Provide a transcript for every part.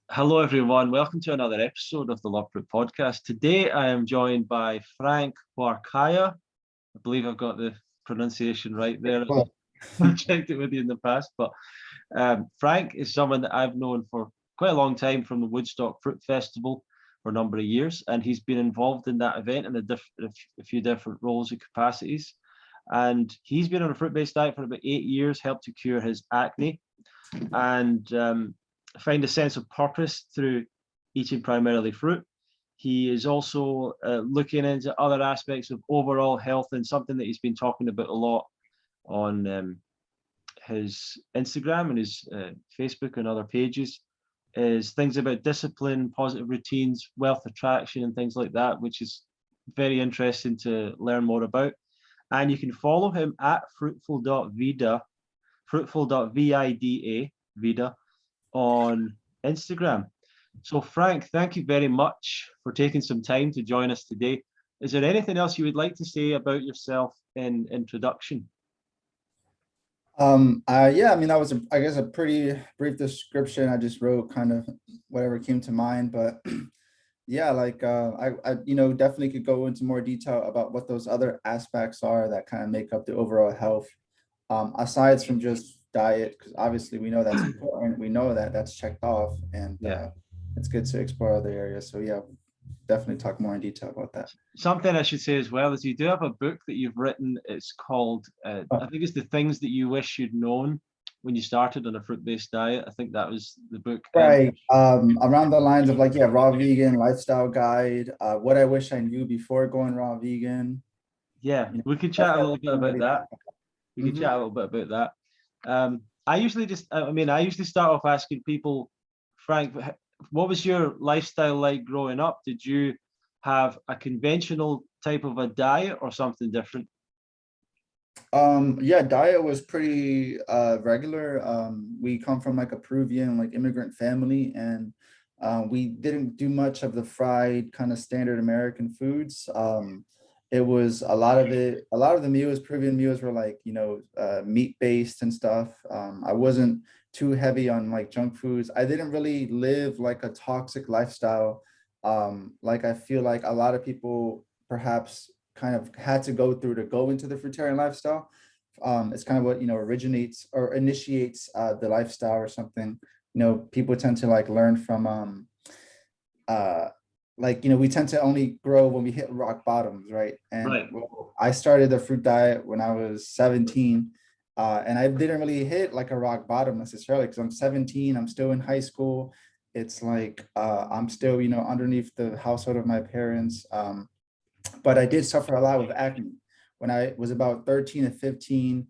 Hello, everyone. Welcome to another episode of the Love Fruit podcast. Today, I am joined by Frank Huarcaya. I believe I've got the pronunciation right there. Well, I've checked it with you in the past, but Frank is someone that I've known for quite a long time from the Woodstock Fruit Festival for a number of years, and he's been involved in that event in a few different roles and capacities. And he's been on a fruit-based diet for about 8 years, helped to cure his acne, and find a sense of purpose through eating primarily fruit. He is also looking into other aspects of overall health, and something that he's been talking about a lot on his Instagram and his Facebook and other pages is things about discipline, positive routines, wealth attraction, and things like that, which is very interesting to learn more about. And you can follow him at fruitful.vida, fruitful.vida, vida, on Instagram. So, Frank, thank you very much for taking some time to join us today. Is there anything else you would like to say about yourself in introduction? yeah, I mean, that was, I guess, a pretty brief description. I just wrote kind of whatever came to mind, but yeah, like, definitely could go into more detail about what those other aspects are that kind of make up the overall health, aside from just diet, because obviously we know that's important. We know that that's checked off, and Yeah. it's good to explore other areas. So yeah, definitely talk more in detail about that. Something I should say as well is you do have a book that you've written. It's called, I think it's The Things That You Wish You'd Known When You Started on a Fruit-Based Diet. I think that was the book. Right. Around the lines of like, yeah, raw vegan lifestyle guide, what I wish I knew before going raw vegan. Yeah, You know, we could that's chat a little bit about that. We could Mhm. chat a little bit about that. I usually start off asking people, Frank, what was your lifestyle like growing up? Did you have a conventional type of a diet or something different? Yeah, diet was pretty regular. We come from like a Peruvian like immigrant family, and we didn't do much of the fried kind of standard American foods. It was a lot of the meals, Peruvian meals were like, meat based and stuff. I wasn't too heavy on like junk foods. I didn't really live like a toxic lifestyle. Like I feel like a lot of people perhaps kind of had to go through to go into the fruitarian lifestyle. It's kind of what originates or initiates the lifestyle or something. People tend to like learn from uh, we tend to only grow when we hit rock bottoms, right? And Right. well, I started the fruit diet when I was 17. And I didn't really hit like a rock bottom necessarily because I'm 17, I'm still in high school. It's like I'm still, underneath the household of my parents. But I did suffer a lot with acne. When I was about 13 to 15,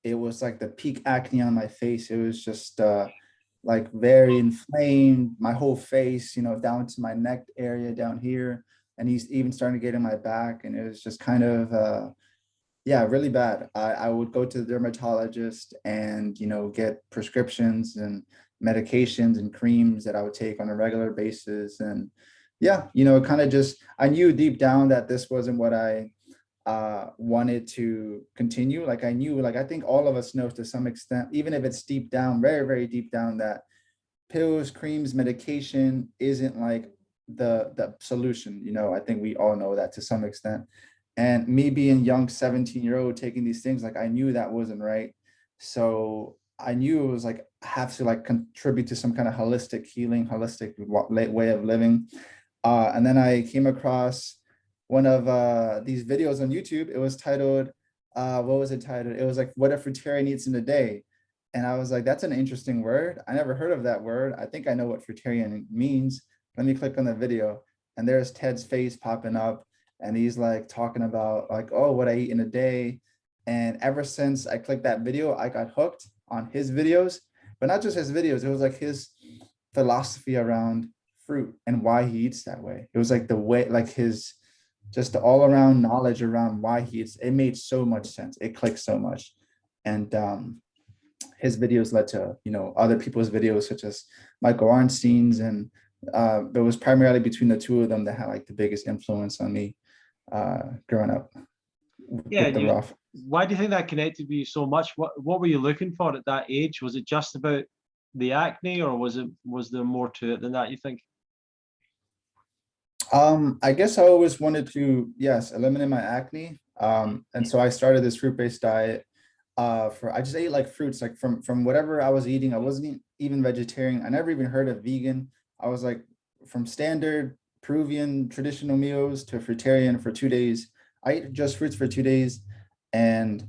it was like the peak acne on my face. It was just like very inflamed, my whole face, down to my neck area down here. And he's even starting to get in my back. And it was just kind of, yeah, really bad. I would go to the dermatologist and, get prescriptions and medications and creams that I would take on a regular basis. And yeah, kind of just, I knew deep down that this wasn't what I wanted to continue. Like I knew, like I think all of us know to some extent, even if it's deep down, very, very deep down, that pills, creams, medication isn't like the solution. I think we all know that to some extent. And me being young 17-year-old taking these things, like I knew that wasn't right. So I knew it was like I have to like contribute to some kind of holistic healing, holistic way of living. And then I came across one of these videos on YouTube. It was titled, what was it titled? It was like, what a fruitarian eats in a day. And I was like, that's an interesting word. I never heard of that word. I think I know what fruitarian means. Let me click on the video. And there's Ted's face popping up. And he's like talking about like, oh, what I eat in a day. And ever since I clicked that video, I got hooked on his videos, but not just his videos. It was like his philosophy around fruit and why he eats that way. It was like the way, like his just the all around knowledge around why he eats. It made so much sense. It clicked so much. And his videos led to, other people's videos such as Michael Arnstein's. And it was primarily between the two of them that had like the biggest influence on me growing up Yeah. with the raw. Why do you think that connected with you so much? What were you looking for at that age? Was it just about the acne, or was there more to it than that, you think? I guess I always wanted to, yes, eliminate my acne. And so I started this fruit-based diet. For I just ate like fruits, like from whatever I was eating. I wasn't even vegetarian. I never even heard of vegan. I was like from standard Peruvian traditional meals to fruitarian for 2 days. I ate just fruits for 2 days, and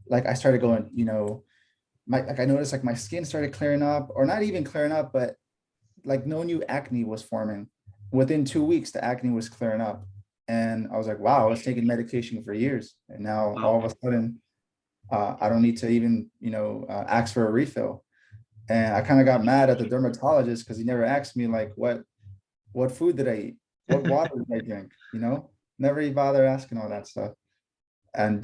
like I started going, my like I noticed like my skin started clearing up, or not even clearing up, but like no new acne was forming. Within 2 weeks, the acne was clearing up. And I was like, wow, I was taking medication for years. And now all Wow. of a sudden, I don't need to even, ask for a refill. And I kind of got mad at the dermatologist because he never asked me like, what food did I eat? What water did I drink? Never even bother asking all that stuff. And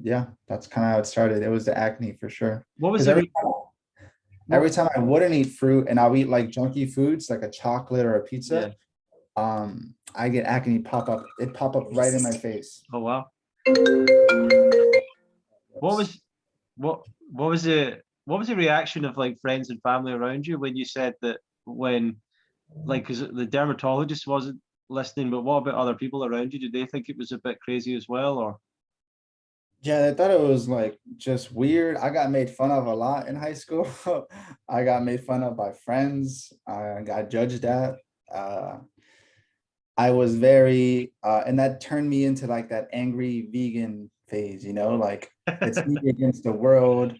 yeah, that's kind of how it started. It was the acne for sure. What was Because the every what? time I wouldn't eat fruit and I'll eat like junky foods like a chocolate or a pizza, Yeah. I get acne pop up. It pop up right in my face. Oh wow. What was what was the reaction of like friends and family around you when you said that, when like, because the dermatologist wasn't listening, but what about other people around you? Did they think it was a bit crazy as well, or? Yeah, I thought it was like just weird. I got made fun of a lot in high school. I got made fun of by friends. I got judged at. Uh, I was very, and that turned me into like that angry vegan phase, like it's me against the world.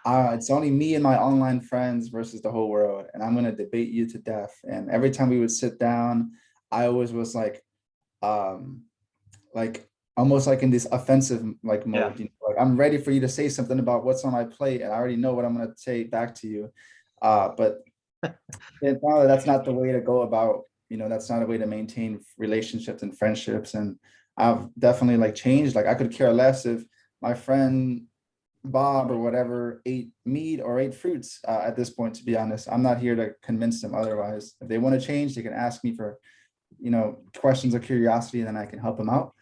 It's only me and my online friends versus the whole world, and I'm gonna debate you to death. And every time we would sit down, I always was um, like almost like in this offensive like Yeah. mode. Like I'm ready for you to say something about what's on my plate, and I already know what I'm gonna say back to you. But no, that's not the way to go about. That's not a way to maintain relationships and friendships. And I've definitely like changed. Like I could care less if my friend Bob or whatever ate meat or ate fruits at this point, to be honest. I'm not here to convince them otherwise. If they want to change, they can ask me for, questions of curiosity, and then I can help them out.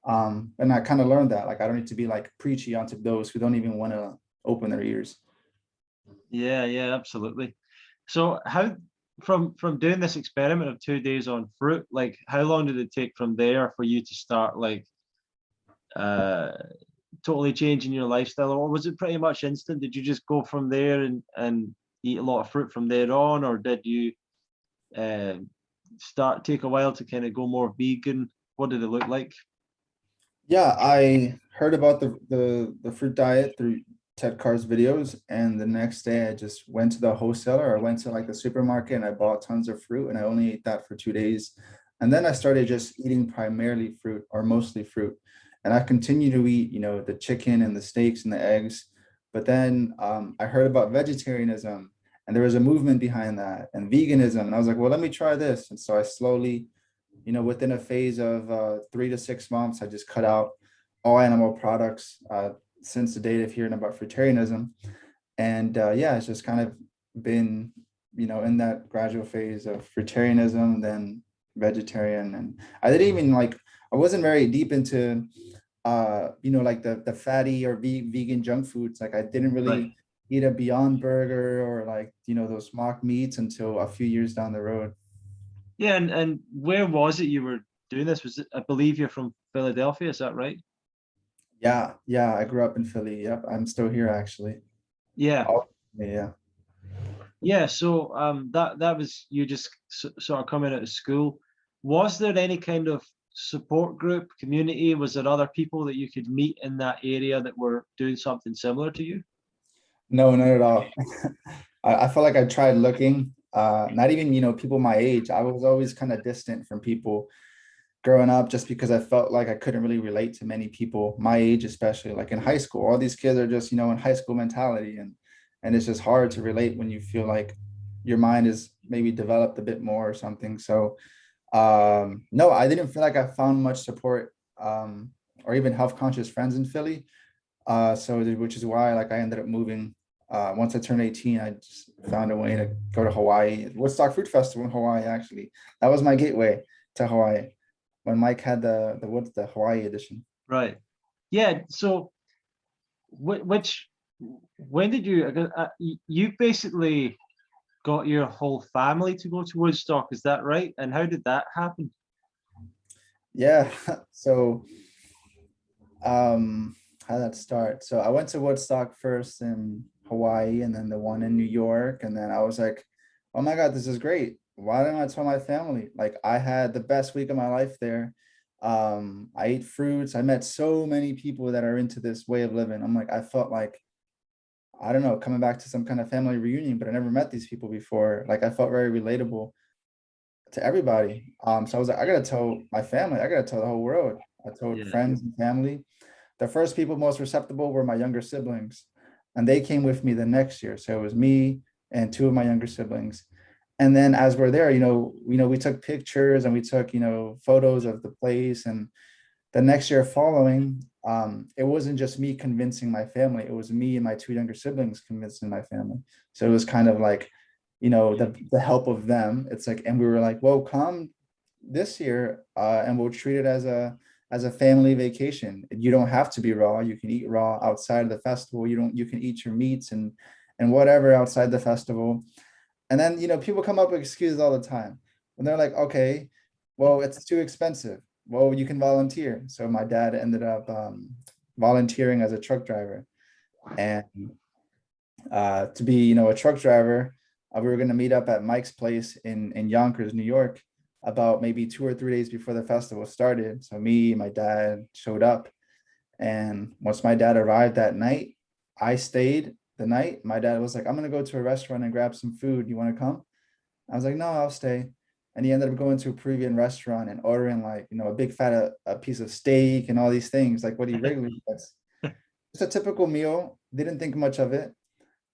And I kind of learned that, like, I don't need to be like preachy onto those who don't even want to open their ears. Yeah, yeah, absolutely. So how, from doing this experiment of 2 days on fruit, like how long did it take from there for you to start like uh totally changing your lifestyle, or was it pretty much instant? Did you just go from there and eat a lot of fruit from there on, or did you uh, start take a while to kind of go more vegan? What did it look like? Yeah, I heard about the fruit diet through Ted Carr's videos, and the next day I just went to the wholesaler. I went to like the supermarket and I bought tons of fruit, and I only ate that for 2 days. And then I started just eating primarily fruit or mostly fruit. And I continued to eat, the chicken and the steaks and the eggs. But then I heard about vegetarianism, and there was a movement behind that, and veganism. And I was like, well, let me try this. And so I slowly, within a phase of 3 to 6 months, I just cut out all animal products since the date of hearing about fruitarianism. And yeah, it's just kind of been, in that gradual phase of fruitarianism, then vegetarian. And I didn't even like, I wasn't very deep into, like the fatty or vegan junk foods. Like I didn't Right. really eat a Beyond Burger or like, those mock meats until a few years down the road. Yeah, and where was it you were doing this? Was it, I believe you're from Philadelphia, is that right? Yeah, yeah, I grew up in Philly. Yep, I'm still here actually. Yeah. Oh, yeah. Yeah, so that was you just sort of coming out of school. Was there any kind of support group, community? Was there other people that you could meet in that area that were doing something similar to you? No, not at all. I felt like I tried looking, not even, people my age. I was always kind of distant from people growing up just because I felt like I couldn't really relate to many people my age, especially like in high school. All these kids are just, in high school mentality, and it's just hard to relate when you feel like your mind is maybe developed a bit more or something. So no, I didn't feel like I found much support or even health conscious friends in Philly. Which is why like I ended up moving. Once I turned 18, I just found a way to go to Hawaii. Woodstock Fruit Festival in Hawaii, actually. That was my gateway to Hawaii when Mike had the Hawaii edition. Right. Yeah. So which when did you, you basically got your whole family to go to Woodstock, is that right? And how did that happen? Yeah. So how did that start? So I went to Woodstock first in Hawaii and then the one in New York. And then I was like, oh my God, this is great. Why didn't I tell my family? Like I had the best week of my life there. I ate fruits. I met so many people that are into this way of living. I'm like, I felt like, I don't know, coming back to some kind of family reunion, but I never met these people before. Like I felt very relatable to everybody. So I was like, I gotta tell my family, I gotta tell the whole world. I told Yeah. friends and family. The first people most receptible were my younger siblings, and they came with me the next year. So it was me and two of my younger siblings. And then as we're there, we took pictures and we took, photos of the place. And the next year following, it wasn't just me convincing my family, it was me and my two younger siblings convincing my family. So it was kind of like, the help of them. It's like, and we were like, well, come this year, and we'll treat it as a family vacation. You don't have to be raw. You can eat raw outside of the festival. You can eat your meats and whatever outside the festival. And then, people come up with excuses all the time. And they're like, okay, well, it's too expensive. Well, you can volunteer. So my dad ended up volunteering as a truck driver. And to be, a truck driver, we were going to meet up at Mike's place in Yonkers, New York, about maybe 2 or 3 days before the festival started. So me, my dad showed up. And once my dad arrived that night, I stayed the night. My dad was like, I'm going to go to a restaurant and grab some food. You want to come? I was like, no, I'll stay. And he ended up going to a Peruvian restaurant and ordering like, a big fat a piece of steak and all these things, like what he regularly gets. It's a typical meal. Didn't think much of it.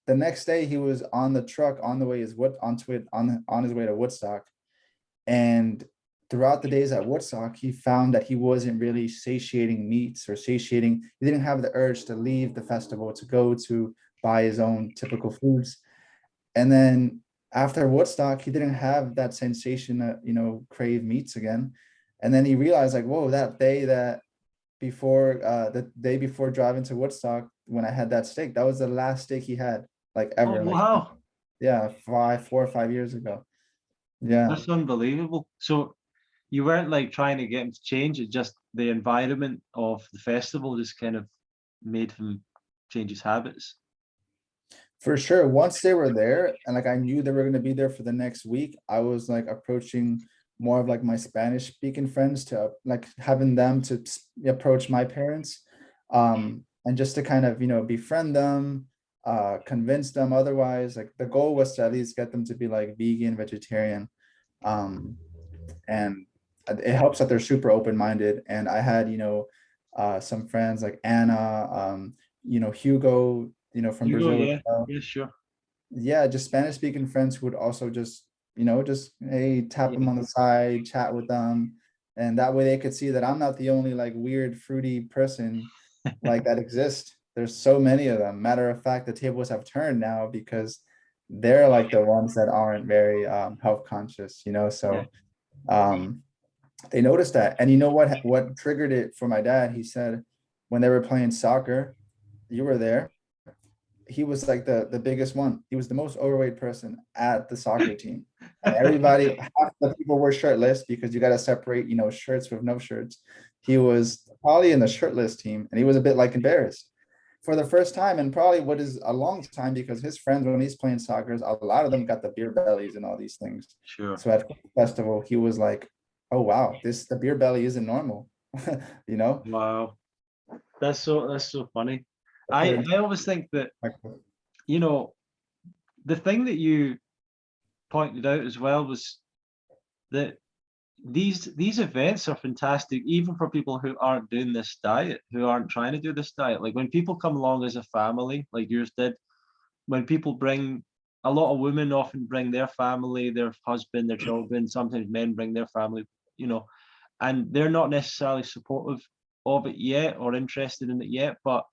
The next day he was on the truck on the way is what onto it on his way to Woodstock. And throughout the days at Woodstock, he found that he wasn't really satiating meats or satiating, he didn't have the urge to leave the festival to go to buy his own typical foods. And then after Woodstock, he didn't have that sensation that, crave meats again. And then he realized like, whoa, the day before driving to Woodstock, when I had that steak, that was the last steak he had, like Oh, ever. Like, wow. yeah, 4 or 5 years ago. Yeah. That's unbelievable. So you weren't like trying to get him to change it, just the environment of the festival just kind of made him change his habits. For sure. Once they were there, and like I knew they were going to be there for the next week, I was like approaching more of like my Spanish speaking friends to like having them to approach my parents, and just to kind of befriend them, convince them otherwise. Like the goal was to at least get them to be like vegan, vegetarian, um, and it helps that they're super open minded. And I had some friends like Anna, Hugo, from You go, Brazil as yeah, well. yeah, sure. Yeah, just Spanish speaking friends who would also just, just hey, tap them Yeah, on the side, chat with them. And that way they could see that I'm not the only like weird, fruity person like that exists. There's so many of them. Matter of fact, the tables have turned now because they're like the ones that aren't very health conscious, yeah. so um they noticed that. And you know what triggered it for my dad? He said when they were playing soccer, you were there, he was like the biggest one. He was the most overweight person at the soccer team. And everybody, half the people were shirtless because you got to separate, shirts with no shirts. He was probably in the shirtless team and he was a bit like embarrassed for the first time and probably what is a long time because his friends, when he's playing soccer, a lot of them got the beer bellies and all these things. Sure. So at festival, he was like, oh, wow, the beer belly isn't normal, you know? Wow. That's so funny. I put it I always think that, in you know, the thing that you pointed out as well was that these events are fantastic, even for people who aren't doing this diet, who aren't trying to do this diet. Like when people come along as a family, like yours did, when people bring a lot of women often bring their family, their husband, their children, sometimes men bring their family, you know, and they're not necessarily supportive of it yet or interested in it yet, but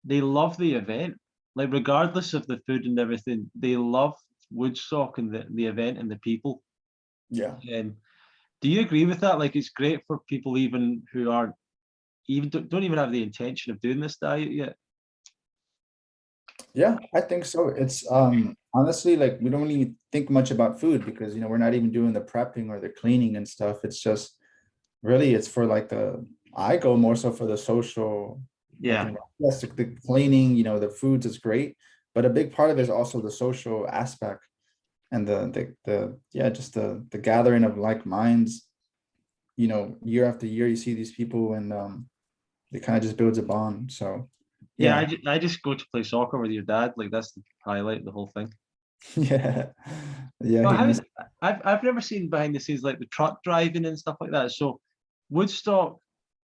they love the event. Like regardless of the food and everything, they love Woodstock and the event and the people. yeah. And do you agree with that? Like it's great for people even who aren't even don't even have the intention of doing this diet yet. Yeah, I think so. It's honestly like we don't really think much about food because we're not even doing the prepping or the cleaning and stuff. It's just really it's for like the I go more so for the social like Yeah. yes, the cleaning, the foods is great, but a big part of it is also the social aspect and the yeah, just the gathering of like minds, year after year you see these people and it kind of just builds a bond. So Yeah, yeah. I just go to play soccer with your dad. Like that's the highlight of the whole thing. Yeah. Yeah, But he how missed. I've never seen behind the scenes like the truck driving and stuff like that. So Woodstock,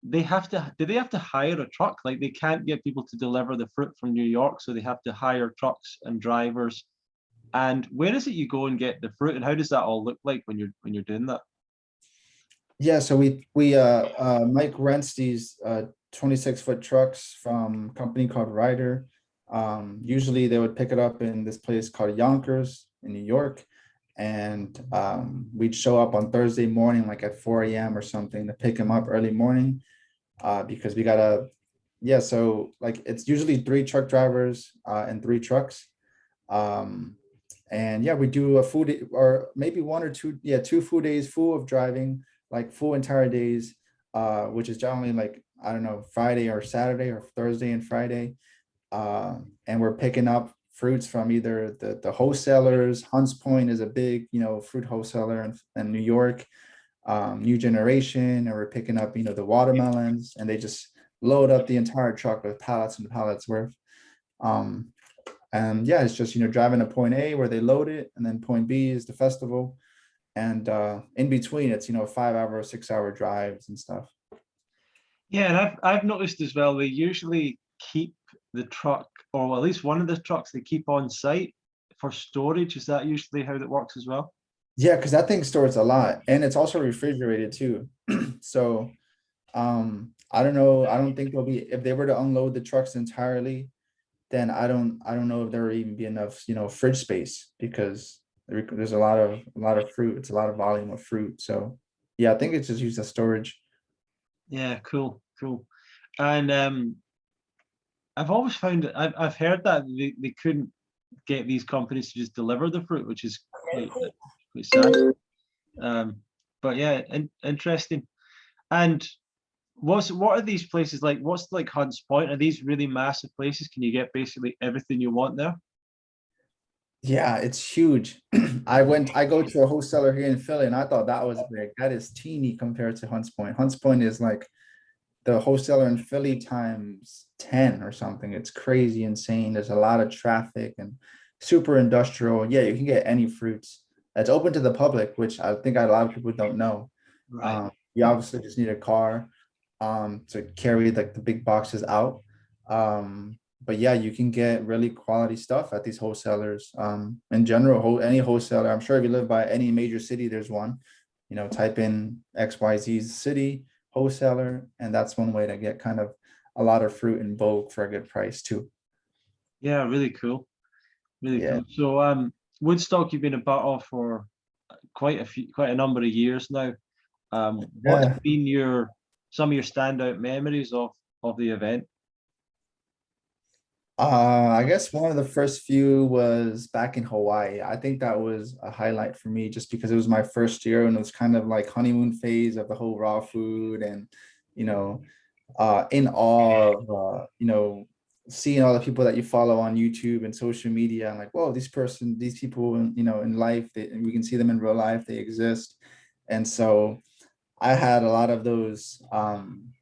do they have to hire a truck? Like they can't get people to deliver the fruit from New York, so they have to hire trucks and drivers. And where is it you go and get the fruit, and how does that all look like when you're doing that? Yeah, so we Mike rents these 26-foot trucks from a company called Ryder. Usually they would pick it up in this place called Yonkers in New York. And we'd show up on Thursday morning, like at 4 a.m. or something to pick him up early morning. Because we gotta, yeah, so like it's usually three truck drivers and three trucks. Um, and yeah, we do a food or maybe one or two, yeah, 2 full days full of driving, like full entire days, which is generally like, I don't know, Friday or Saturday or Thursday and Friday. And we're picking up fruits from either the wholesalers. Hunts Point is a big, fruit wholesaler in New York, New Generation, and we're picking up, the watermelons, and they just load up the entire truck with pallets and pallets worth. Um, and yeah, it's just, driving to point A where they load it, and then point B is the festival. And in between, it's, 5 hour, 6 hour drives and stuff. Yeah, and I've noticed as well, they usually keep the truck, or well, at least one of the trucks they keep on site for storage. Is that usually how that works as well? Yeah, because that thing stores a lot. And it's also refrigerated too. So I don't know. I don't think there'll be if they were to unload the trucks entirely, then I don't know if there would even be enough, fridge space because there's a lot of fruit. It's a lot of volume of fruit. So yeah, I think it's just used as storage. Yeah, cool, cool. And I've always found it, I've heard that they couldn't get these companies to just deliver the fruit, which is quite sad. Um, but yeah, interesting. And what are these places like? What's like Hunts Point? Are these really massive places? Can you get basically everything you want there? Yeah, it's huge. I go to a wholesaler here in Philly and I thought that was big. That is teeny compared to Hunts Point. Hunts Point is like the wholesaler in Philly times 10 or something. It's crazy insane. There's a lot of traffic and super industrial. Yeah, you can get any fruits. It's open to the public, which I think a lot of people don't know. Right. You obviously just need a car to carry like the big boxes out. But yeah, you can get really quality stuff at these wholesalers. In general, any wholesaler, I'm sure if you live by any major city, there's one. Type in XYZ city wholesaler, and that's one way to get kind of a lot of fruit in bulk for a good price too. Yeah, really cool. Really Yeah. cool. So Woodstock you've been a part of for quite a number of years now. What's Yeah. been your some of your standout memories of the event? I guess one of the first few was back in Hawaii. I think that was a highlight for me just because it was my first year and it was kind of like honeymoon phase of the whole raw food and, you know, in awe of, seeing all the people that you follow on YouTube and social media and like, whoa, these people, in life, and we can see them in real life, they exist. And so I had a lot of those kind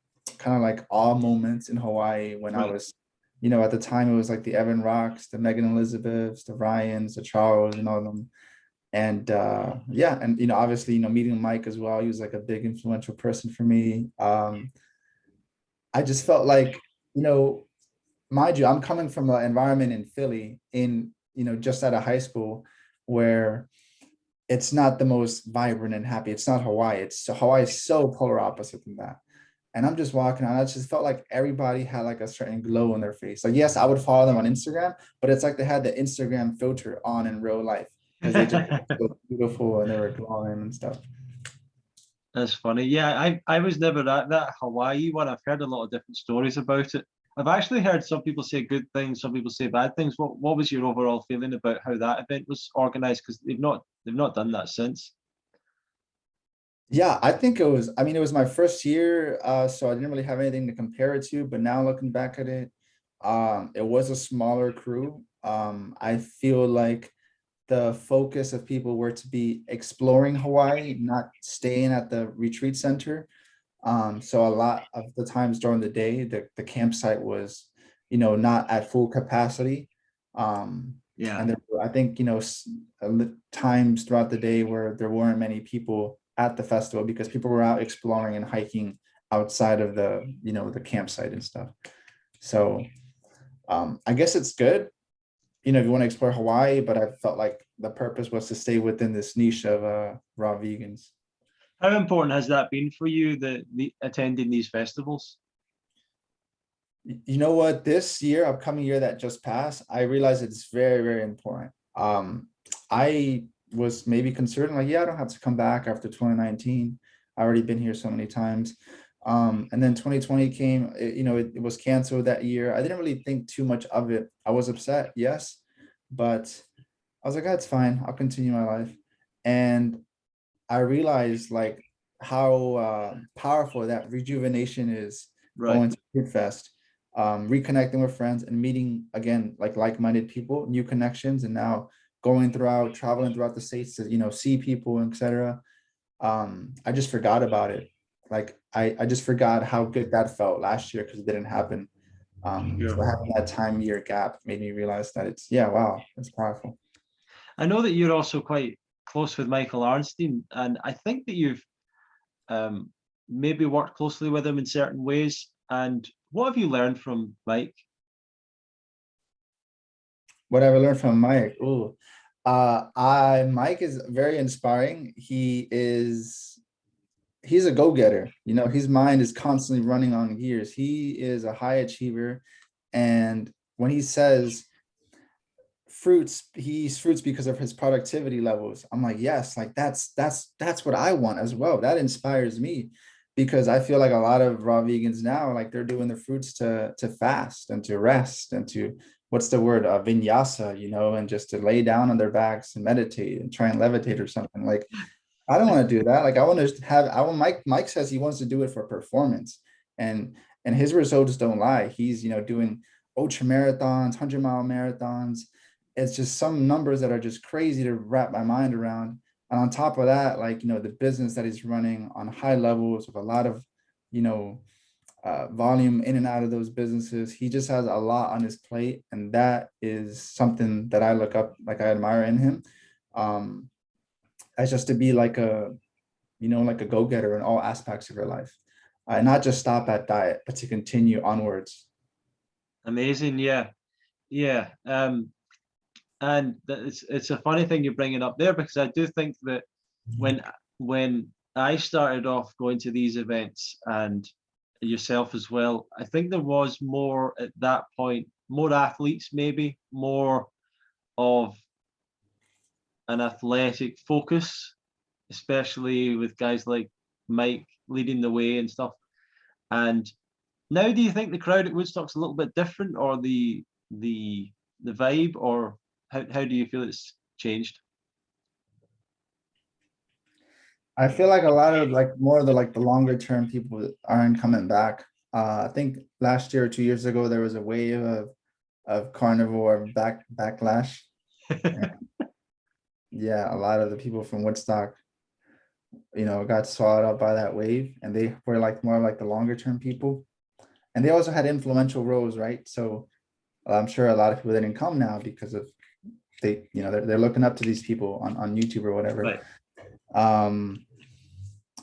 of like awe moments in Hawaii when I Right. was, at the time it was like the Evan Rocks, the Megan Elizabeths, the Ryans, the Charles, and all of them. And yeah, and obviously, meeting Mike as well, he was like a big influential person for me. I just felt like, you know, mind you, I'm coming from an environment in Philly, just out of high school, where it's not the most vibrant and happy. It's not Hawaii. Hawaii is so polar opposite than that. And I'm just walking on. I just felt like everybody had like a certain glow on their face. Like, yes, I would follow them on Instagram, but it's like they had the Instagram filter on in real life because they just looked so beautiful and they were glowing and stuff. That's funny. Yeah, I was never at that Hawaii one. I've heard a lot of different stories about it. I've actually heard some people say good things, some people say bad things. What was your overall feeling about how that event was organized? Because they've not done that since. Yeah, I think it was, I mean, it was my first year, so I didn't really have anything to compare it to, but now looking back at it, it was a smaller crew. I feel like the focus of people were to be exploring Hawaii, not staying at the retreat center. So a lot of the times during the day, the campsite was, not at full capacity. Yeah. And I think, times throughout the day where there weren't many people at the festival because people were out exploring and hiking outside of the campsite and stuff. So I guess it's good, if you want to explore Hawaii, but I felt like the purpose was to stay within this niche of raw vegans. How important has that been for you, the attending these festivals? You know what? This year, upcoming year that just passed, I realized it's very, very important. I was maybe concerned, like, yeah, I don't have to come back after 2019. I already been here so many times. And then 2020 came, it was canceled that year. I didn't really think too much of it. I was upset, yes, but I was like, that's fine. I'll continue my life. And I realized like how powerful that rejuvenation is Right. going to Fruitfest, reconnecting with friends and meeting again like-minded people, new connections, and now traveling throughout the states to see people, etc. I just forgot about it. Like I just forgot how good that felt last year because it didn't happen. So Sure. having that time year gap made me realize that wow, it's powerful. I know that you're also quite close with Michael Arnstein, and I think that you've um, maybe worked closely with him in certain ways. And what have you learned from Mike? What have I learned from Mike? Ooh, Mike is very inspiring. He's a go-getter. His mind is constantly running on gears. He is a high achiever, and when he says he's fruits because of his productivity levels, I'm like, yes, like that's what I want as well. That inspires me because I feel like a lot of raw vegans now, like they're doing the fruits to fast and to rest and to, what's the word, vinyasa, and just to lay down on their backs and meditate and try and levitate or something. Like, I don't want to do that. Like, Mike says he wants to do it for performance, and his results don't lie. He's doing ultra marathons, 100-mile marathons. It's just some numbers that are just crazy to wrap my mind around. And on top of that, like, the business that he's running on high levels with a lot of, you know, volume in and out of those businesses. He just has a lot on his plate. And that is something that I look up, like I admire in him. As just to be like like a go-getter in all aspects of your life. Not just stop at diet, but to continue onwards. Amazing, yeah, yeah. And it's a funny thing you're bringing up there because I do think that when when I started off going to these events and yourself as well, I think there was more at that point, more athletes, maybe more of an athletic focus, especially with guys like Mike leading the way and stuff. And now, do you think the crowd at Woodstock's a little bit different, or the vibe, or how do you feel it's changed? I feel like a lot of like more of the longer term people aren't coming back. I think last year or 2 years ago there was a wave of carnivore backlash. And yeah, a lot of the people from Woodstock, got swallowed up by that wave, and they were like more like the longer term people. And they also had influential roles, right? So I'm sure a lot of people didn't come now because of they're looking up to these people on YouTube or whatever. Right. Um,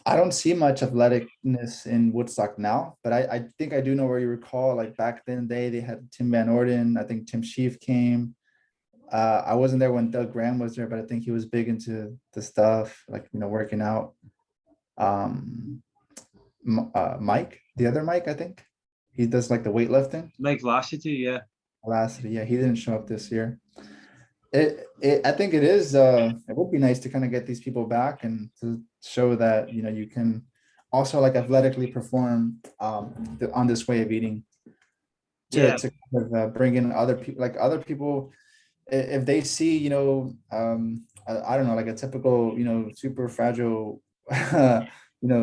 I don't see much athleticness in Woodstock now, but I think I do know where you recall, like back then they had Tim Van Orden. I think Tim Sheaf came. I wasn't there when Doug Graham was there, but I think he was big into the stuff, like, working out. Um, Mike, the other Mike, I think he does like the weightlifting. Mike Lassity, yeah. Velocity, yeah, he didn't show up this year. I think it would be nice to kind of get these people back and to show that you can also like athletically perform on this way of eating. Yeah. to kind of bring in other people, like other people, if they see, I don't know, like a typical, super fragile,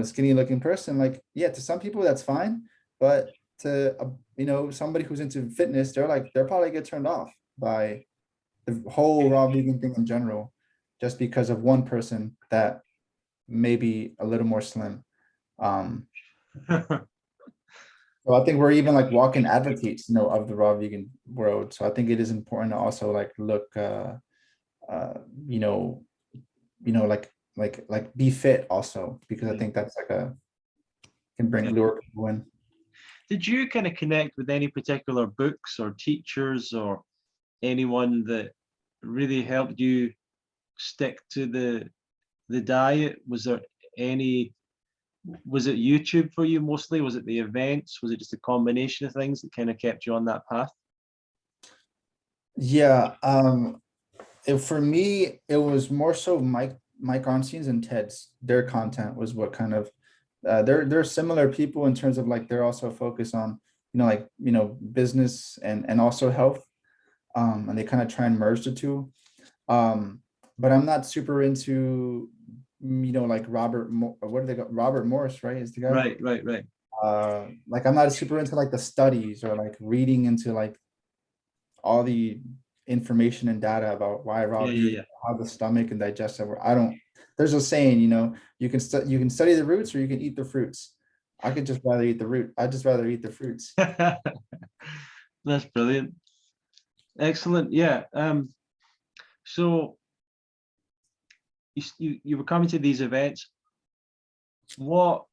skinny looking person, like, yeah, to some people that's fine, but to, somebody who's into fitness, they'll probably get turned off by the whole raw vegan thing in general, just because of one person that may be a little more slim. Um, so I think we're even like walking advocates, of the raw vegan world. So I think it is important to also like look, uh, you know, like be fit also, because I think that's like can Yeah. bring lure people in. Did you kind of connect with any particular books or teachers or anyone that really helped you stick to the diet? Was there any, was it YouTube for you mostly? Was it the events? Was it just a combination of things that kind of kept you on that path? Yeah, for me, it was more so Mike Onstein's and Ted's. Their content was what kind of they're similar people in terms of like they're also focused on business and also health, and they kind of try and merge the two. But I'm not super into like what do they got? Robert Morris, right? Is the guy? Right, right, right. Like I'm not super into like the studies or like reading into like all the information and data about why raw Yeah, yeah, vegan, yeah. how the stomach and digestive. I don't. There's a saying, you can you can study the roots or you can eat the fruits. I could just rather eat the root. I'd just rather eat the fruits. That's brilliant. Excellent. Yeah. So you were coming to these events. What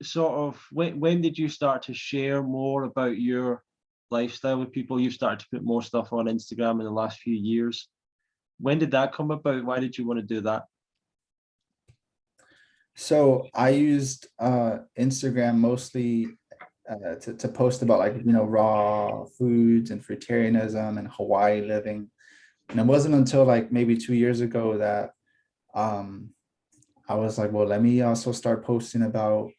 sort of when did you start to share more about your lifestyle with people? You've started to put more stuff on Instagram in the last few years. When did that come about? Why did you want to do that? So I used Instagram mostly to post about like raw foods and fruitarianism and Hawaii living. And it wasn't until like maybe 2 years ago that um, I was like, well, let me also start posting about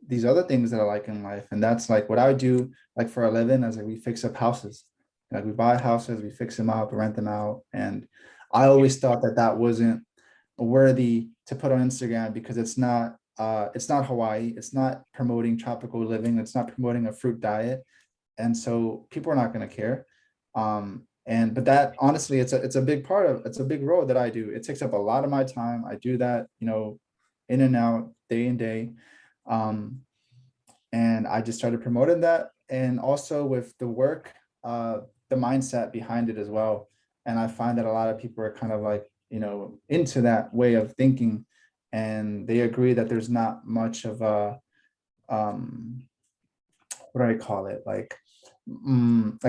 these other things that I like in life. And that's like what I do, like for a living, as like we fix up houses. Like we buy houses, we fix them up, rent them out. And I always thought that that wasn't worthy to put on Instagram because it's not Hawaii, it's not promoting tropical living, it's not promoting a fruit diet. And so people are not going to care. But that honestly, it's a big part of it's a big role that I do. It takes up a lot of my time. I do that, in and out, day and day. Um, and I just started promoting that, and also with the work, the mindset behind it as well. And I find that a lot of people are kind of like, into that way of thinking, and they agree that there's not much of a um, what do I call it, like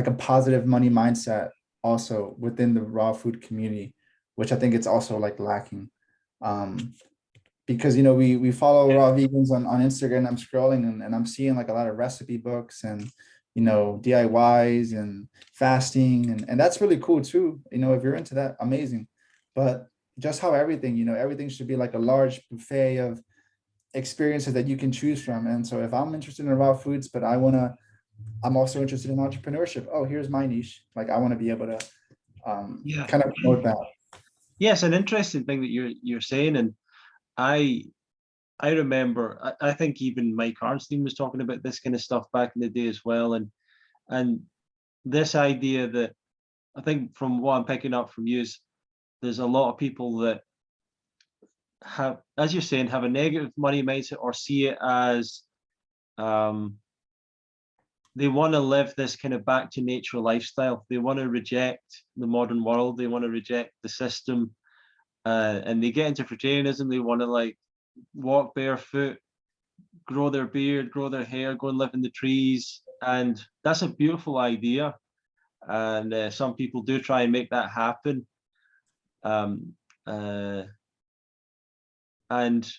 a positive money mindset also within the raw food community, which I think it's also like lacking. Um, because we follow raw vegans on Instagram. I'm scrolling and I'm seeing like a lot of recipe books and DIYs and fasting, and that's really cool too. If you're into that, amazing. But just how everything should be like a large buffet of experiences that you can choose from. And so if I'm interested in raw foods, but I'm also interested in entrepreneurship. Oh, here's my niche. Like I want to be able to Yeah. kind of promote that. Yes, an interesting thing that you're saying, and I I remember, I think even Mike Arnstein was talking about this kind of stuff back in the day as well, and this idea that I think from what I'm picking up from you is there's a lot of people that have, as you're saying, have a negative money mindset or see it as um, they want to live this kind of back to nature lifestyle. They want to reject the modern world. They want to reject the system, and they get into fruitarianism. They want to like walk barefoot, grow their beard, grow their hair, go and live in the trees. And that's a beautiful idea. And some people do try and make that happen. Um, uh, and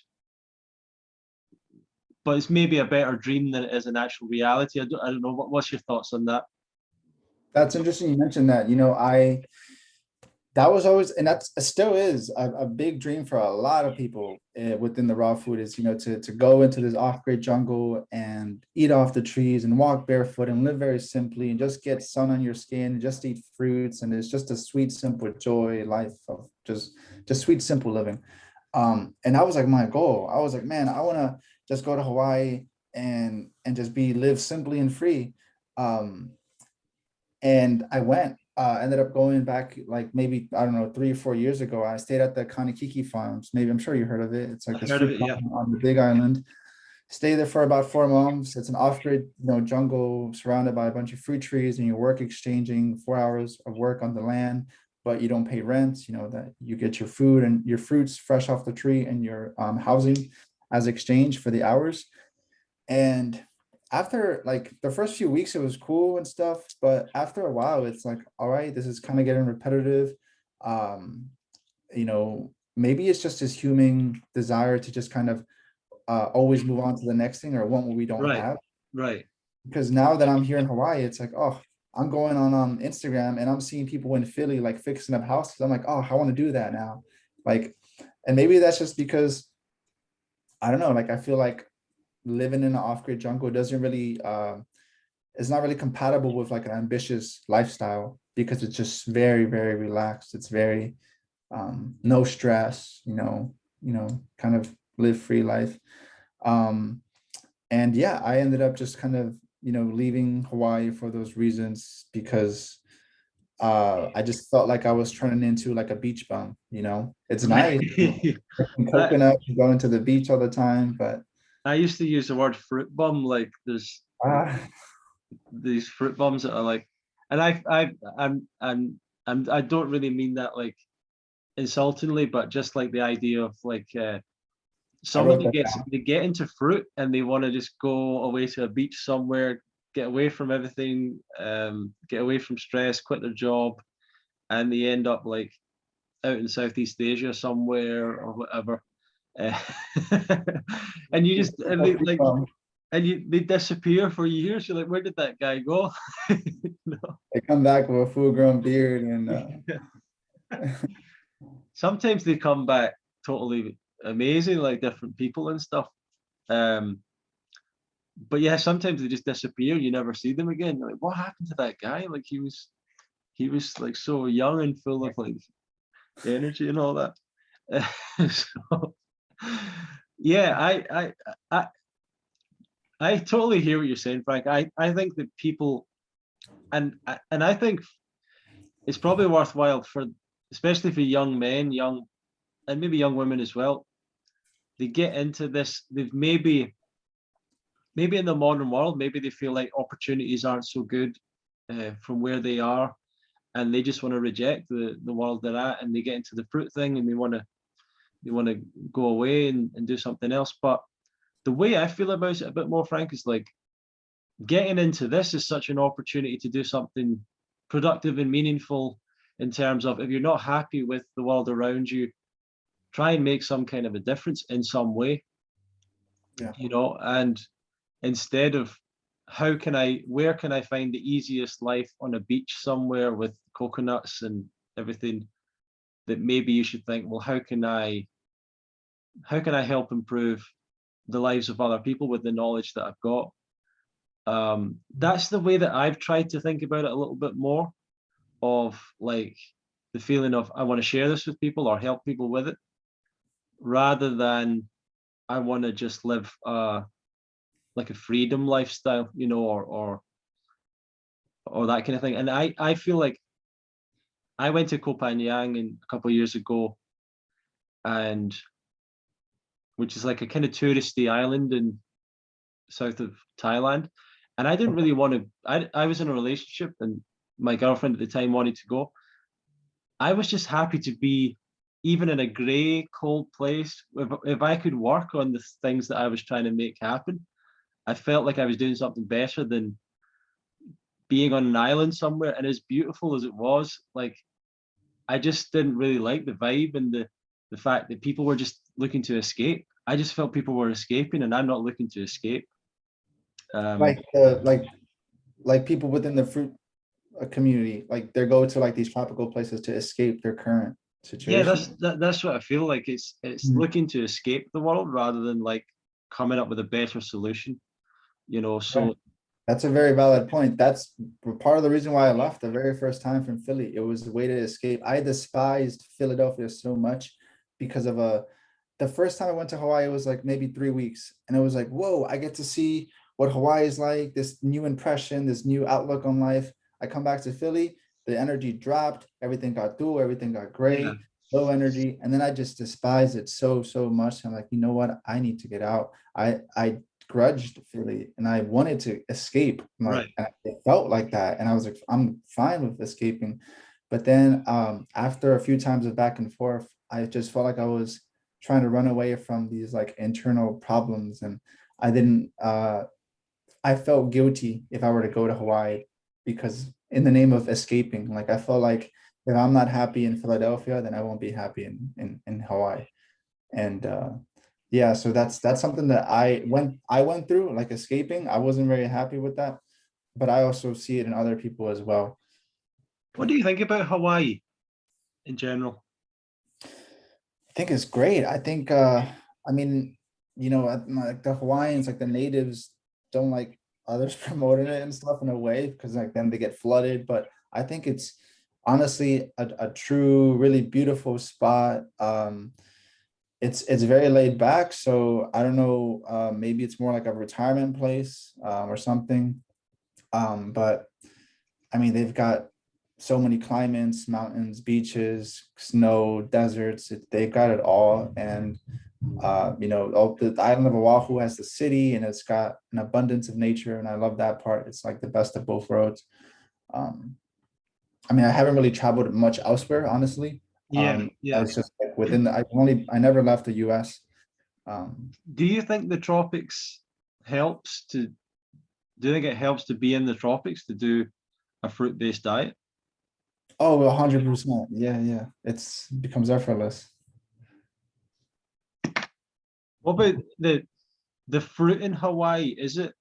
but it's maybe a better dream than it is an actual reality. I don't know. What's your thoughts on that? That's interesting you mentioned that. that was always, and that's it still is a big dream for a lot of people within the raw food is, to go into this off-grid jungle and eat off the trees and walk barefoot and live very simply and just get sun on your skin and just eat fruits. And it's just a sweet, simple joy life of just sweet, simple living. And that was like my goal. I was like, man, I want to just go to Hawaii and just live simply and free. And I went, ended up going back like maybe, I don't know, 3 or 4 years ago. I stayed at the Kanikiki Farms. Maybe, I'm sure you heard of it. It's like I've this heard of fruit it, yeah. farm on the Big Island. Stay there for about 4 months. It's an off-grid, jungle surrounded by a bunch of fruit trees, and you work exchanging 4 hours of work on the land, but you don't pay rent. That you get your food and your fruits fresh off the tree and your housing as exchange for the hours. And after like the first few weeks, it was cool and stuff, but after a while, it's like, all right, this is kind of getting repetitive. Um, Maybe it's just this human desire to just kind of always move on to the next thing or want what we don't Right, have. right. Because now that I'm here in Hawaii, it's like, oh, I'm going on Instagram and I'm seeing people in Philly like fixing up houses. I'm like, oh, I want to do that now. Like, and maybe that's just because I don't know, like I feel like living in an off-grid jungle doesn't really it's not really compatible with like an ambitious lifestyle because it's just very, very relaxed. It's very no stress, kind of live free life. And yeah, I ended up just kind of, leaving Hawaii for those reasons because I just felt like I was turning into like a beach bum, It's Right. nice, I, coconut, going to the beach all the time, but I used to use the word fruit bum. Like there's uh, these fruit bums that are like, and I don't really mean that like insultingly, but just like the idea of like I someone wrote that that gets down. they get into fruit and they want to just go away to a beach somewhere, get away from everything, get away from stress, quit their job, and they end up like out in Southeast Asia somewhere or whatever. Uh, and you just and they like they disappear for years. You're like, where did that guy go? No. They come back with a full-grown beard and Sometimes they come back totally amazing, like different people and stuff. Um, but yeah, sometimes they just disappear. You never see them again. You're like, what happened to that guy? Like he was like so young and full of like energy and all that. So, yeah, I I totally hear what you're saying, Frank. I think that people and I think it's probably worthwhile for especially for young men, young and maybe young women as well. They get into this. They've maybe in the modern world, maybe they feel like opportunities aren't so good from where they are, and they just want to reject the world they're at, and they get into the fruit thing, and they want to go away and do something else. But the way I feel about it a bit more, Frank, is like getting into this is such an opportunity to do something productive and meaningful in terms of if you're not happy with the world around you, try and make some kind of a difference in some way, yeah. and instead of where can I find the easiest life on a beach somewhere with coconuts and everything, that maybe you should think, well, how can I help improve the lives of other people with the knowledge that I've got. That's the way that I've tried to think about it a little bit more, of like the feeling of I want to share this with people or help people with it, rather than I want to just live like a freedom lifestyle, or that kind of thing. And I feel like I went to Koh Phangan a couple of years ago, and which is like a kind of touristy island in south of Thailand. And I didn't really want to. I was in a relationship, and my girlfriend at the time wanted to go. I was just happy to be even in a grey, cold place. If I could work on the things that I was trying to make happen, I felt like I was doing something better than being on an island somewhere. And as beautiful as it was, like I just didn't really like the vibe and the fact that people were just looking to escape. I just felt people were escaping, and I'm not looking to escape. Like Um, the like people within the fruit a community. Like they go to like these tropical places to escape their current Yeah, situation. that's what I feel like. It's Mhm. looking to escape the world rather than like coming up with a better solution, you know. Yeah. So That's a very valid point. That's part of the reason why I left the very first time from Philly. It was a way to escape. I despised Philadelphia so much because of the first time I went to Hawaii, it was like maybe 3 weeks. And it was like, whoa, I get to see what Hawaii is like, this new impression, this new outlook on life. I come back to Philly, the energy dropped, everything got dull, everything got yeah, gray, low energy. And then I just despised it so, so much. I'm like, you know what? I need to get out. I grudged Philly and I wanted to escape. right. It felt like that. And I was like, I'm fine with escaping. But then after a few times of back and forth, I just felt like I was trying to run away from these like internal problems. And I didn't I felt guilty if I were to go to Hawaii because in the name of escaping, like I felt like if I'm not happy in Philadelphia, then I won't be happy in Hawaii. And yeah, so that's something that I went through, like escaping. I wasn't very happy with that, but I also see it in other people as well. What do you think about Hawaii in general? I think it's great. I think I mean, like the Hawaiians, like the natives don't like others promoting it and stuff in a way because like then they get flooded. But I think it's honestly a true, really beautiful spot. It's very laid back. So I don't know, maybe it's more like a retirement place or something. But I mean, they've got so many climates, mountains, beaches, snow, deserts. They've got it all. And the island of Oahu has the city, and it's got an abundance of nature, and I love that part. It's like the best of both worlds. Um, I mean, I haven't really traveled much elsewhere, honestly. Yeah, yeah. It's just like I never left the US. Um, Do you think the tropics helps to do you think it helps to be in the tropics to do a fruit-based diet? oh, 100%. Yeah, yeah. It's becomes effortless. What about the fruit in Hawaii? Is it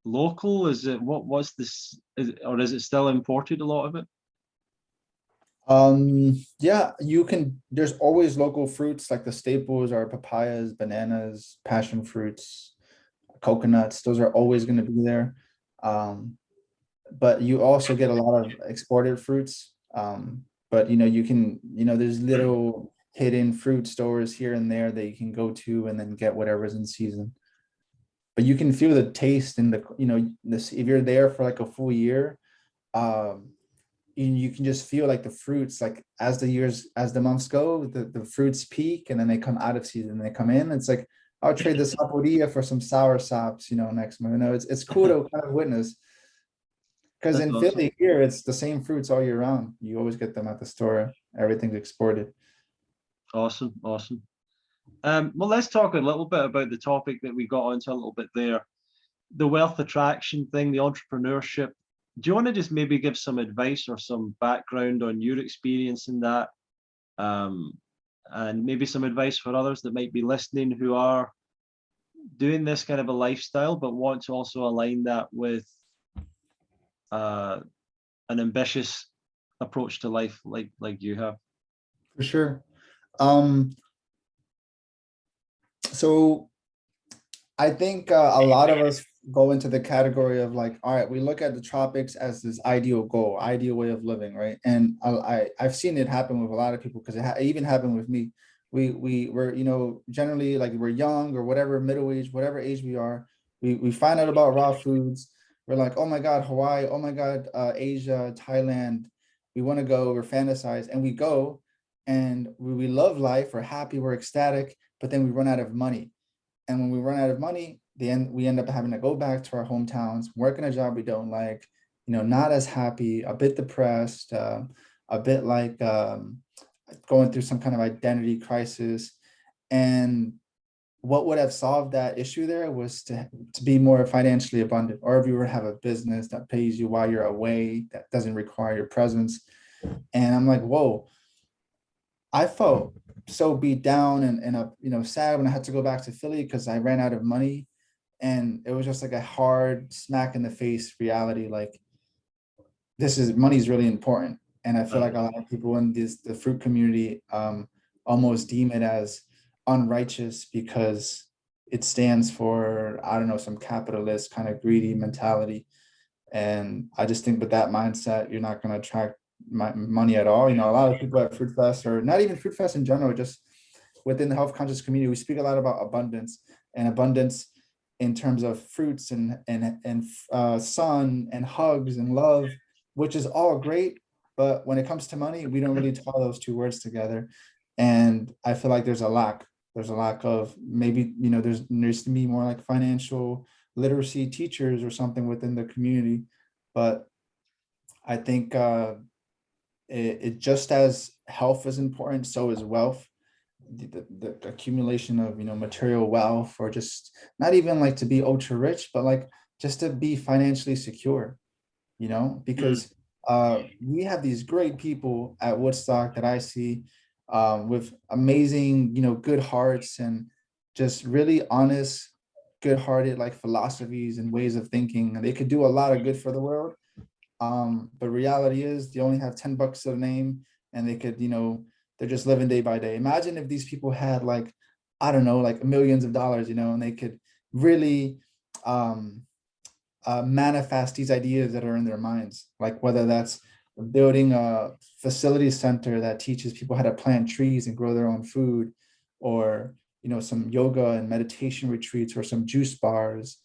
local? Is it what's this or is it still imported a lot of it? Yeah, there's always local fruits like the staples are papayas, bananas, passion fruits, coconuts. Those are always going to be there. Um, but you also get a lot of exported fruits. But there's little hidden fruit stores here and there that you can go to and then get whatever's in season. But you can feel the taste and this if you're there for like a full year, um, you can just feel like the fruits, like as the months go, the fruits peak and then they come out of season and they come in. It's like I'll trade the saporia for some sour sops, next month. It's cool to kind of witness. Because That's in awesome. Philly here, it's the same fruits all year round. You always get them at the store. Everything's exported. Awesome, awesome. Well, let's talk a little bit about the topic that we got onto a little bit there, the wealth attraction thing, the entrepreneurship. Do you want to just maybe give some advice or some background on your experience in that? Um, and maybe some advice for others that might be listening who are doing this kind of a lifestyle, but want to also align that with uh, an ambitious approach to life like you have. For sure. Um, so I think a lot of us go into the category of like, all right, we look at the tropics as this ideal goal, ideal way of living, right? And I've seen it happen with a lot of people because it even happened with me. We're generally like we're young or whatever middle age, whatever age we are. We find out about raw foods. We're like, oh my God, Hawaii, oh my God, Asia, Thailand. We want to go. We're fantasized, and we go, and we love life. We're happy. We're ecstatic, but then we run out of money, and when we run out of money, we end up having to go back to our hometowns, work in a job we don't like, not as happy, a bit depressed, a bit like going through some kind of identity crisis. And what would have solved that issue there was to be more financially abundant, or if you were to have a business that pays you while you're away, that doesn't require your presence. And I'm like, whoa, I felt so beat down and sad when I had to go back to Philly because I ran out of money, and it was just like a hard smack in the face reality. Like money is really important. And I feel Right. like a lot of people in the fruit community almost deem it as unrighteous because it stands for, I don't know, some capitalist kind of greedy mentality. And I just think with that mindset, you're not going to attract money at all. You know, a lot of people at Fruit Fest, or not even Fruit Fest in general, just within the health conscious community, we speak a lot about abundance, and abundance in terms of fruits and sun and hugs and love, which is all great. But when it comes to money, we don't really tie those two words together. And I feel like there's a lack. There's a lack of, maybe, you know, there needs to be more like financial literacy teachers or something within the community. But I think it just as health is important, so is wealth. The accumulation of, you know, material wealth, or just not even like to be ultra rich, but like just to be financially secure, you know, Mm. because we have these great people at Woodstock that I see with amazing, you know, good hearts and just really honest, good-hearted like philosophies and ways of thinking, and they could do a lot of good for the world. But reality is they only have $10 to the name, and they could, you know, they're just living day by day. Imagine if these people had like, I don't know, like millions of dollars, you know, and they could really um manifest these ideas that are in their minds, like whether that's building a facility center that teaches people how to plant trees and grow their own food, or, you know, some yoga and meditation retreats, or some juice bars,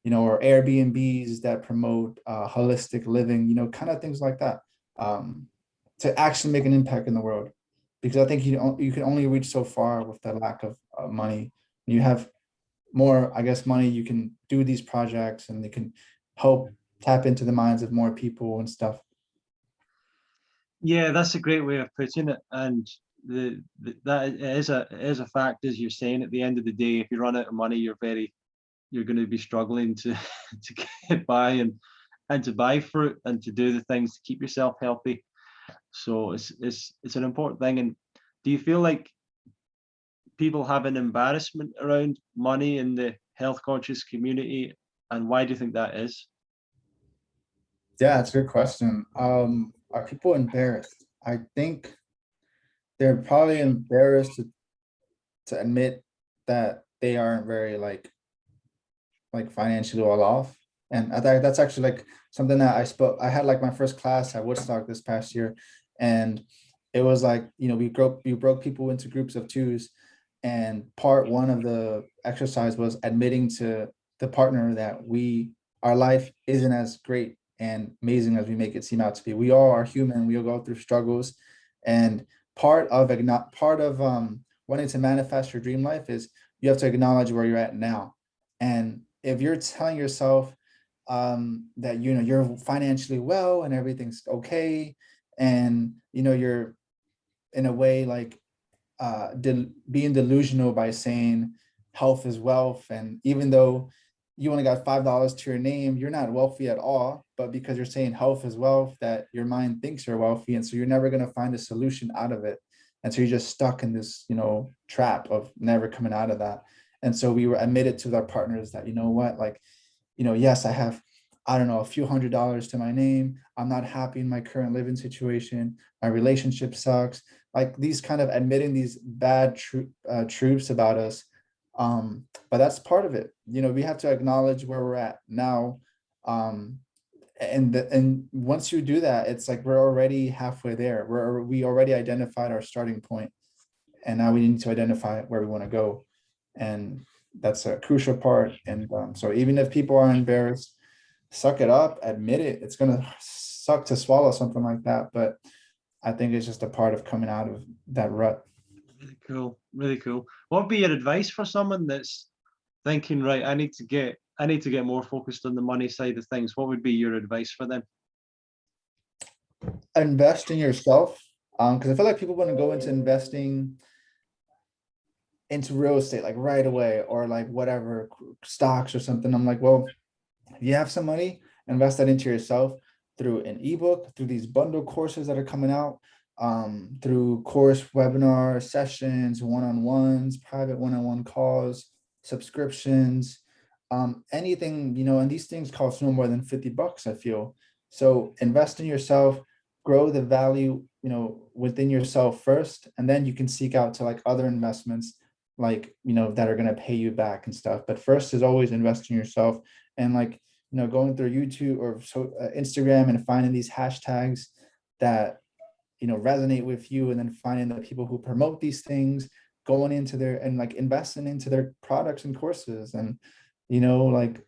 you know, or Airbnbs that promote holistic living, you know, kind of things like that, um, to actually make an impact in the world. Because I think you can only reach so far with the lack of money. You have more, I guess, money, you can do these projects and they can help tap into the minds of more people and stuff. Yeah, that's a great way of putting it. And that it is a fact, as you're saying. At the end of the day, if you run out of money, you're going to be struggling to to get by and to buy fruit and to do the things to keep yourself healthy. So it's an important thing. And do you feel like people have an embarrassment around money in the health conscious community? And why do you think that is? Yeah, it's a good question. Are people embarrassed? I think they're probably embarrassed to admit that they aren't very like financially well off. And I think that's actually like something that I had like my first class at Woodstock this past year. And it was like, you know, we broke people into groups of twos. And part one of the exercise was admitting to the partner that our life isn't as great and amazing as we make it seem out to be. We all are human, we all go through struggles. And part of wanting to manifest your dream life is you have to acknowledge where you're at now. And if you're telling yourself that, you know, you're financially well and everything's okay, and, you know, you're in a way like being delusional by saying health is wealth, and even though you only got $5 to your name, you're not wealthy at all. But because you're saying health is wealth, that your mind thinks you're wealthy, and so you're never going to find a solution out of it, and so you're just stuck in this, you know, trap of never coming out of that. And so we were admitted to our partners that, you know what, like, you know, yes, I have, I don't know, a few $100s to my name. I'm not happy in my current living situation. My relationship sucks. Like these kind of admitting these bad truths about us. But that's part of it. You know, we have to acknowledge where we're at now. Um, and once you do that, it's like we're already halfway there. We already identified our starting point, and now we need to identify where we want to go. And that's a crucial part. And so even if people are embarrassed, suck it up, admit it. It's gonna suck to swallow something like that, but I think it's just a part of coming out of that rut. Really cool, really cool. What would be your advice for someone that's thinking, right, I need to get more focused on the money side of things? What would be your advice for them? Invest in yourself, because I feel like people want to go into investing into real estate like right away, or like whatever, stocks or something. I'm like, well, if you have some money, invest that into yourself through an ebook, through these bundle courses that are coming out, through course webinar sessions, one-on-ones, private one-on-one calls, subscriptions, anything, you know, and these things cost no more than $50, I feel. So invest in yourself, grow the value, within yourself first, and then you can seek out to like other investments, like, that are going to pay you back and stuff. But first is always invest in yourself, and like, going through YouTube or Instagram and finding these hashtags that, resonate with you, and then finding the people who promote these things, going into their and like investing into their products and courses. And, like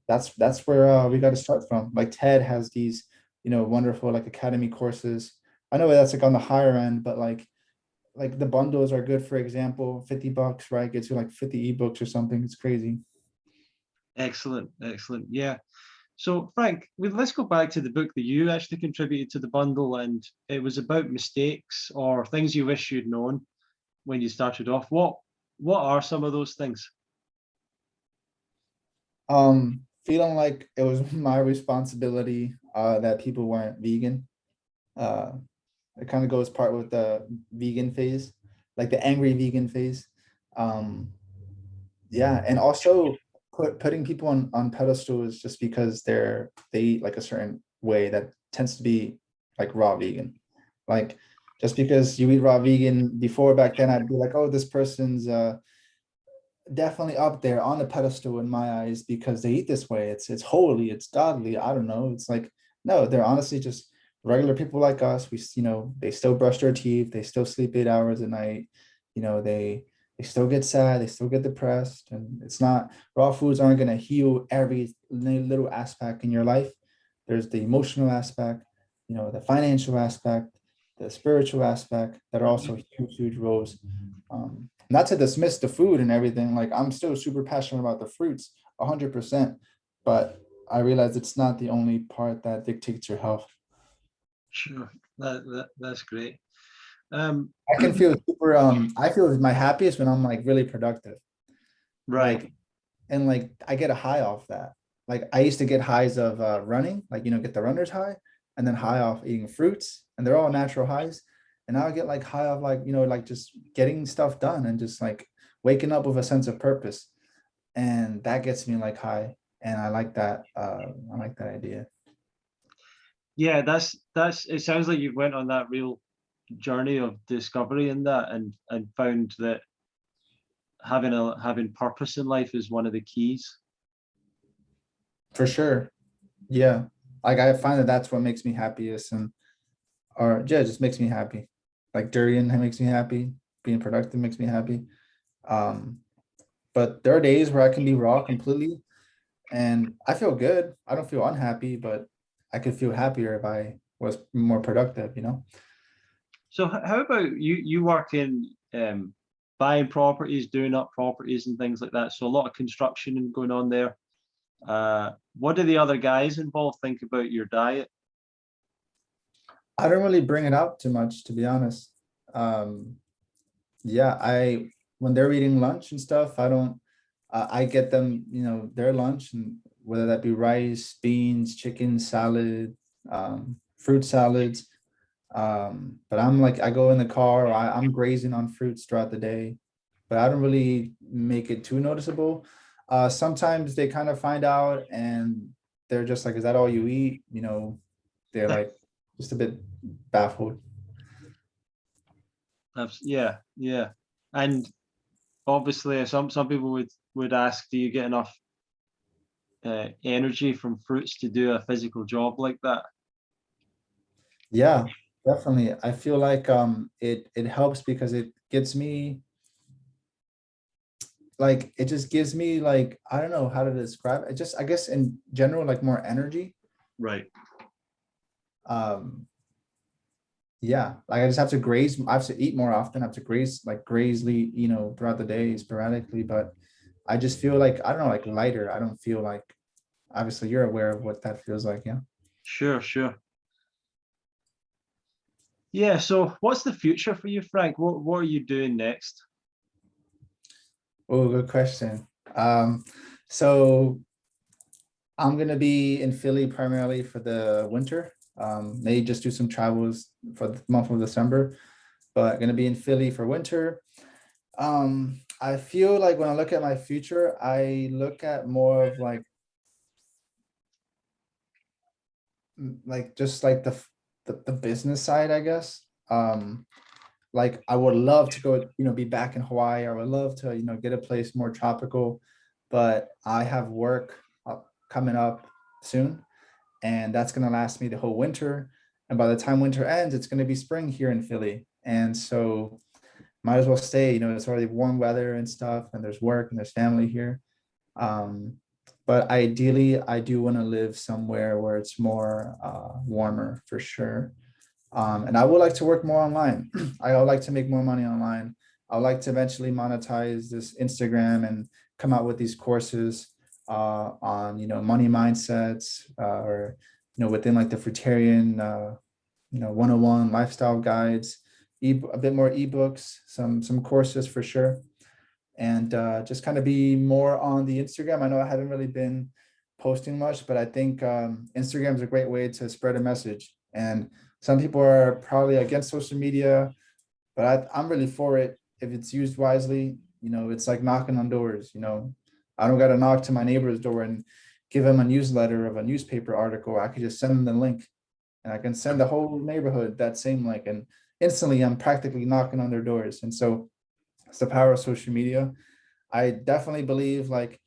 that's where we got to start from. Like Ted has these, wonderful like academy courses. I know that's like on the higher end, but like the bundles are good. For example, $50, right? Gets you like 50 ebooks or something. It's crazy. Excellent, excellent. Yeah. So Frank, let's go back to the book that you actually contributed to the bundle, and it was about mistakes or things you wish you'd known when you started off. What are some of those things? Feeling like it was my responsibility that people weren't vegan. Uh, it kind of goes part with the vegan phase, like the angry vegan phase. Um, yeah, and also putting people on pedestals just because they eat like a certain way that tends to be like raw vegan. Like just because you eat raw vegan before, back then I'd be like, oh, this person's definitely up there on the pedestal in my eyes because they eat this way. It's holy, it's godly. I don't know. It's like, no, they're honestly just regular people like us. We, they still brush their teeth, they still sleep 8 hours a night, they still get sad, they still get depressed. And it's not, raw foods aren't going to heal every little aspect in your life. There's the emotional aspect, the financial aspect, the spiritual aspect that are also huge roles. Not to dismiss the food and everything, like I'm still super passionate about the fruits 100%, but I realize it's not the only part that dictates your health. Sure, that's great. I can feel super, I feel my happiest when I'm like really productive. Right. Like, and like I get a high off that. Like I used to get highs of running, like, get the runner's high, and then high off eating fruits, and they're all natural highs. And now I get like high off like, like just getting stuff done and just like waking up with a sense of purpose. And that gets me like high. And I like that. I like that idea. Yeah, that's it sounds like you went on that real journey of discovery in that, and found that having purpose in life is one of the keys. For sure. Yeah. Like I find that that's what makes me happiest, and or yeah, it just makes me happy. Like durian makes me happy. Being productive makes me happy. Um, but there are days where I can be raw completely and I feel good. I don't feel unhappy, but I could feel happier if I was more productive. So how about you? You work in buying properties, doing up properties, and things like that. So a lot of construction and going on there. What do the other guys involved think about your diet? I don't really bring it up too much, to be honest. Um, yeah, when they're eating lunch and stuff, I don't, I get them, their lunch, and whether that be rice, beans, chicken, salad, fruit salads. But I'm like, I go in the car, or I'm grazing on fruits throughout the day, but I don't really make it too noticeable. Sometimes they kind of find out and they're just like, is that all you eat? They're like just a bit baffled. Yeah, yeah, and obviously some people would ask, do you get enough energy from fruits to do a physical job like that? Yeah, definitely. I feel like it helps because it gets me, like, it just gives me, like, I don't know how to describe it. Just, I guess in general, like more energy. Right. Um yeah, like I just have to graze, I have to eat more often, I have to graze throughout the day sporadically, but I just feel like, I don't know, like lighter. I don't feel like, obviously you're aware of what that feels like, yeah. Sure, sure. Yeah. So what's the future for you, Frank? What are you doing next? Oh, good question. So I'm gonna be in Philly primarily for the winter. May just do some travels for the month of December, but gonna be in Philly for winter. I feel like when I look at my future, I look at more of like like just like the business side, I guess. Like I would love to go, be back in Hawaii. I would love to, get a place more tropical, but I have work coming up soon, and that's gonna last me the whole winter. And by the time winter ends, it's gonna be spring here in Philly. And so might as well stay, it's already warm weather and stuff, and there's work and there's family here. Um, but ideally, I do want to live somewhere where it's more warmer for sure. And I would like to work more online. I would like to make more money online. I would like to eventually monetize this Instagram and come out with these courses on, money mindsets or, within like the Fruitarian, 101 lifestyle guides, a bit more ebooks, some courses for sure, and just kind of be more on the Instagram. I know I haven't really been posting much, but I think Instagram is a great way to spread a message. And some people are probably against social media, but I'm really for it if it's used wisely. It's like knocking on doors. I don't got to knock to my neighbor's door and give him a newsletter of a newspaper article. I could just send them the link, and I can send the whole neighborhood that same link, and instantly I'm practically knocking on their doors. And so it's the power of social media. I definitely believe like,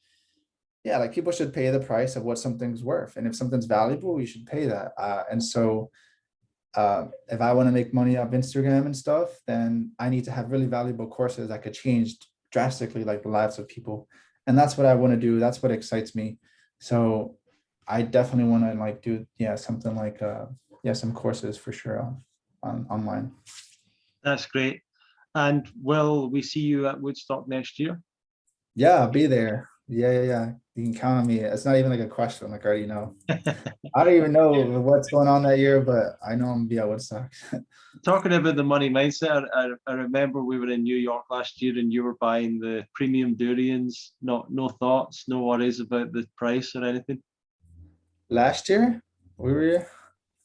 yeah, like people should pay the price of what something's worth. And if something's valuable, you should pay that. And so if I want to make money off Instagram and stuff, then I need to have really valuable courses that could change drastically like the lives of people. And that's what I want to do. That's what excites me. So I definitely want to like do, something like, some courses for sure on online. That's great. And will we see you at Woodstock next year? Yeah, I'll be there. Yeah. You can count on me. It's not even like a question. Like I already know. I don't even know what's going on that year, but I know I'm gonna be at Woodstock. Talking about the money mindset, I remember we were in New York last year and you were buying the premium durians. No thoughts, no worries about the price or anything. Last year, we were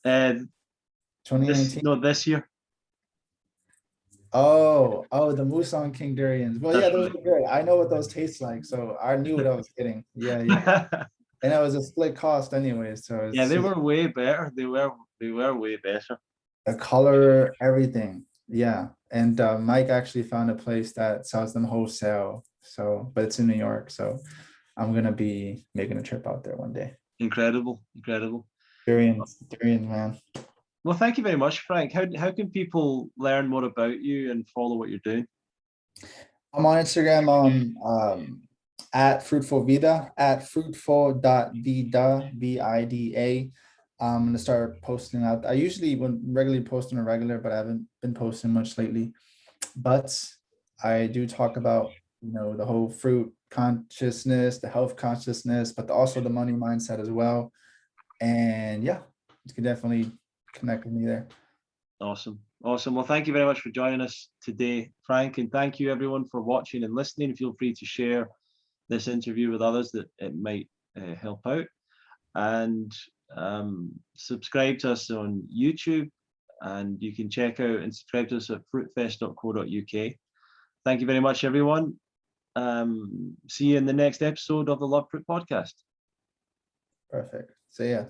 Uh, 2019. this year. Oh, the Musang King durians. Well, yeah, That's those right. are good. I know what those taste like, so I knew what I was getting. Yeah. And it was a split cost anyways, so Yeah, it's they were way better. They were way better. the color, everything. Yeah. And Mike actually found a place that sells them wholesale. So, but it's in New York, so I'm gonna be making a trip out there one day. Incredible. Durians, man. Well, thank you very much, Frank. How can people learn more about you and follow what you're doing? I'm on Instagram on at fruitful vida at fruitful.vida vida. I'm gonna start posting out. I usually would regularly post on a regular, but I haven't been posting much lately. But I do talk about the whole fruit consciousness, the health consciousness, but also the money mindset as well. And yeah, you can definitely connect with me there. Awesome. Well, thank you very much for joining us today, Frank, and thank you everyone for watching and listening. Feel free to share this interview with others that it might help out, and subscribe to us on YouTube, and you can check out and subscribe to us at fruitfest.co.uk. Thank you very much, everyone. See you in the next episode of the Love Fruit podcast. Perfect. So yeah.